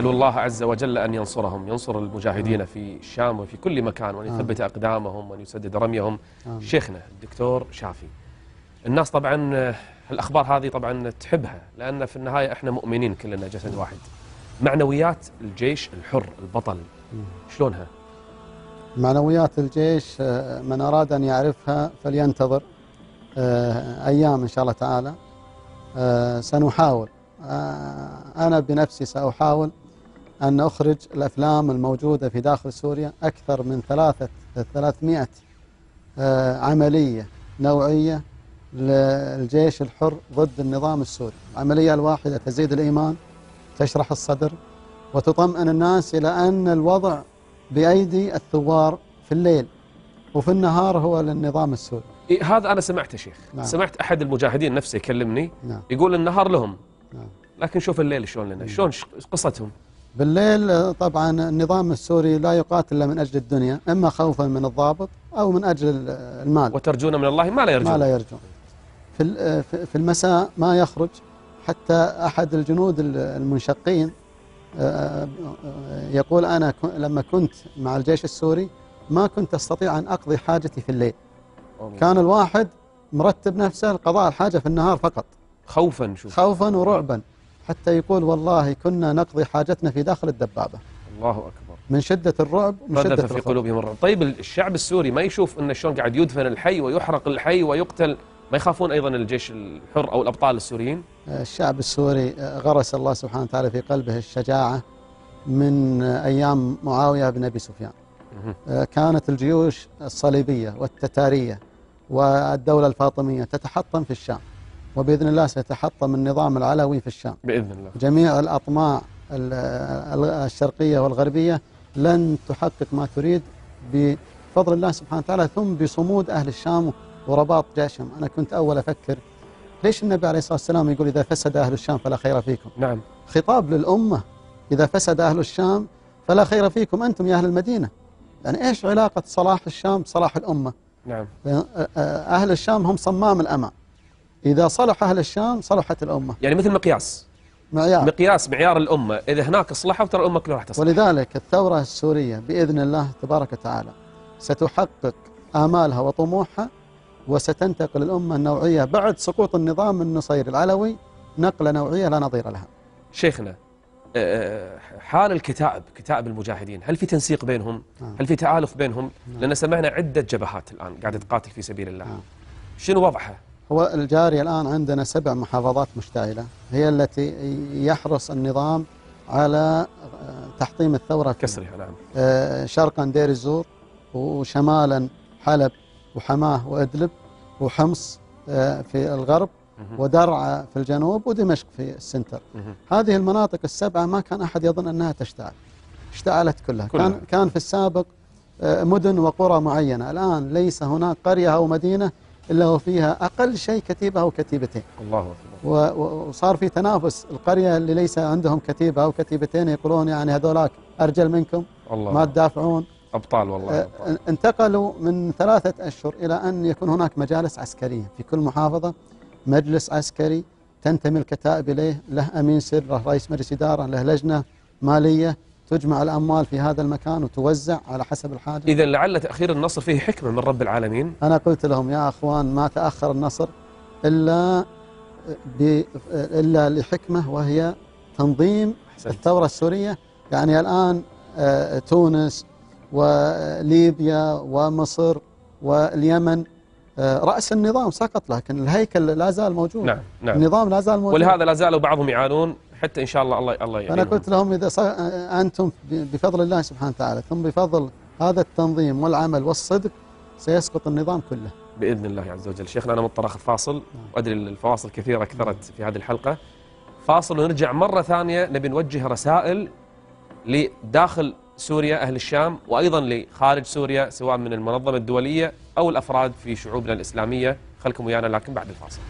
نسأل الله عز وجل أن ينصرهم، ينصر المجاهدين في الشام وفي كل مكان، وأن يثبت أقدامهم وأن يسدد رميهم. شيخنا الدكتور شافي، الناس طبعا الأخبار هذه طبعا تحبها، لأن في النهاية إحنا مؤمنين كلنا جسد واحد. معنويات الجيش الحر البطل شلونها؟ معنويات الجيش من أراد أن يعرفها فلينتظر أيام إن شاء الله تعالى. سنحاول، أنا بنفسي سأحاول أن أخرج الأفلام الموجودة في داخل سوريا، أكثر من 300 عملية نوعية للجيش الحر ضد النظام السوري. العملية الواحدة تزيد الإيمان، تشرح الصدر، وتطمئن الناس إلى أن الوضع بأيدي الثوار في الليل، وفي النهار هو للنظام السوري. هذا أنا سمعته شيخ. نعم. سمعت أحد المجاهدين نفسه يكلمني. نعم. يقول النهار لهم. نعم. لكن شوف الليل شلون لنا. شلون قصتهم؟ بالليل طبعا النظام السوري لا يقاتل إلا من أجل الدنيا، إما خوفا من الضابط أو من أجل المال. وترجون من الله ما لا يرجون. ما لا يرجون. في المساء ما يخرج حتى أحد الجنود المنشقين يقول أنا لما كنت مع الجيش السوري ما كنت أستطيع أن أقضي حاجتي في الليل. كان الواحد مرتب نفسه لقضاء الحاجة في النهار فقط، خوفا خوفا ورعبا، حتى يقول والله كنا نقضي حاجتنا في داخل الدبابة. الله أكبر. من شدة الرعب، من شدة في قلوبهم الرعب. طيب الشعب السوري ما يشوف أن شلون قاعد يدفن الحي ويحرق الحي ويقتل؟ ما يخافون أيضا الجيش الحر أو الأبطال السوريين؟ الشعب السوري غرس الله سبحانه وتعالى في قلبه الشجاعة من أيام معاوية بن أبي سفيان. كانت الجيوش الصليبية والتتارية والدولة الفاطمية تتحطم في الشام، وبإذن الله سيتحطم النظام العلوي في الشام بإذن الله. جميع الأطماع الشرقية والغربية لن تحقق ما تريد بفضل الله سبحانه وتعالى، ثم بصمود أهل الشام ورباط جيشهم. أنا كنت أول أفكر ليش النبي عليه الصلاة والسلام يقول إذا فسد أهل الشام فلا خير فيكم؟ نعم. خطاب للأمة، إذا فسد أهل الشام فلا خير فيكم أنتم يا أهل المدينة. يعني إيش علاقة صلاح الشام بصلاح الأمة؟ نعم. أهل الشام هم صمام الأمان، إذا صلح أهل الشام صلحت الأمة. يعني مثل مقياس معيار الأمة، إذا هناك صلحوا ترى الأمة كلها راح تصلح. ولذلك الثورة السورية بإذن الله تبارك وتعالى ستحقق آمالها وطموحها، وستنتقل الأمة النوعية بعد سقوط النظام النصيري العلوي نقلة نوعية لا نظير لها. شيخنا، حال كتائب المجاهدين، هل في تنسيق بينهم؟ هل في تآلف بينهم؟ لأن سمعنا عدة جبهات الآن قاعدة تقاتل في سبيل الله. شنو وضعها؟ هو الجاري الآن عندنا 7 محافظات مشتعلة هي التي يحرص النظام على تحطيم الثورة، كسرها. نعم. شرقا دير الزور، وشمالا حلب وحماه وإدلب وحمص في الغرب، ودرعا في الجنوب، ودمشق في السنتر. هذه المناطق ال7 ما كان أحد يظن أنها تشتعل، اشتعلت كلها. كان في السابق مدن وقرى معينة، الآن ليس هناك قرية أو مدينة إلا وفيها أقل شيء كتيبة أو كتيبتين. الله أكبر. وصار في تنافس، القرية اللي ليس عندهم كتيبة أو كتيبتين يقولون يعني هذولاك أرجل منكم، الله ما تدافعون. أبطال والله. أبطال. انتقلوا من 3 أشهر إلى أن يكون هناك مجالس عسكرية في كل محافظة، مجلس عسكري تنتمي الكتائب إليه، له أمين سر، له رئيس مجلس إدارة، له لجنة مالية تجمع الأموال في هذا المكان وتوزع على حسب الحاجة. إذا لعل تأخير النصر فيه حكمة من رب العالمين. أنا قلت لهم يا أخوان ما تأخر النصر إلا لحكمة، وهي تنظيم الثورة السورية. يعني الآن تونس وليبيا ومصر واليمن رأس النظام سقط، لكن الهيكل لا زال موجود. نعم. النظام لا زال موجود، ولهذا لا زالوا بعضهم يعانون حتى إن شاء الله الله يعينهم. أنا قلت لهم إذا أنتم بفضل الله سبحانه وتعالى ثم بفضل هذا التنظيم والعمل والصدق سيسقط النظام كله بإذن الله عز وجل. شيخنا أنا مضطر أخذ فاصل، وأدري الفواصل كثيرة كثرت في هذه الحلقة. فاصل ونرجع مرة ثانية نبي نوجه رسائل لداخل سوريا أهل الشام، وأيضا لخارج سوريا سواء من المنظمة الدولية أو الأفراد في شعوبنا الإسلامية. خلكم ويانا لكن بعد الفاصل.